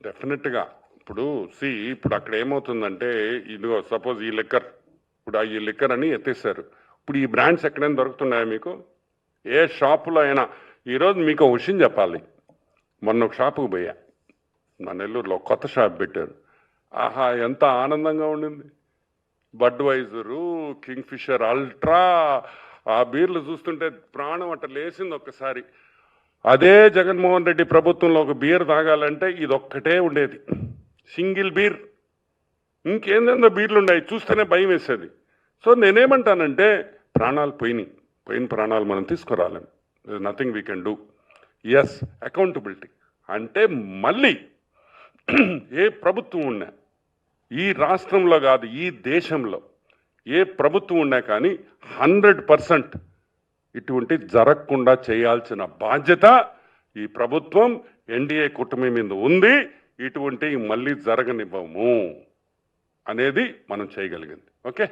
డెఫినెట్గా ఇప్పుడు ఇప్పుడు అక్కడ ఏమవుతుందంటే ఇదిగో సపోజ్ ఈ లిక్కర్, ఇప్పుడు ఈ లిక్కర్ అని ఎత్తేసారు. ఇప్పుడు ఈ బ్రాండ్స్ ఎక్కడైనా దొరుకుతున్నాయా మీకు? ఏ షాపులో అయినా. ఈరోజు మీకు ఒక విషయం చెప్పాలి. మొన్న ఒక షాపుకు పోయా, మా నెల్లూరులో కొత్త షాప్ పెట్టారు. ఆహా, ఎంత ఆనందంగా ఉండింది. బడ్వైజరు, కింగ్ ఫిషర్ అల్ట్రా, ఆ బీర్లు చూస్తుంటే ప్రాణం అట్ట లేసింది ఒక్కసారి. అదే జగన్మోహన్ రెడ్డి ప్రభుత్వంలో ఒక బీర్ తాగాలంటే ఇదొక్కటే ఉండేది, సింగిల్ బీర్. ఇంకేందో బీర్లు ఉన్నాయి, చూస్తేనే భయం వేసేది. సో నేనేమంటానంటే ప్రాణాలు పోయిన ప్రాణాలు మనం తీసుకురాలేం. Nothing we can do. Yes, accountability అంటే మళ్ళీ ఏ ప్రభుత్వం ఉన్నా, ఈ రాష్ట్రంలో కాదు ఈ దేశంలో ఏ ప్రభుత్వం ఉన్నా కానీ 100% ఇటువంటి జరగకుండా చేయాల్సిన బాధ్యత ఈ ప్రభుత్వం ఎన్డీఏ కూటమి మీద ఉంది. ఇటువంటి మళ్ళీ జరగనివ్వము అనేది మనం చేయగలిగింది. ఓకే.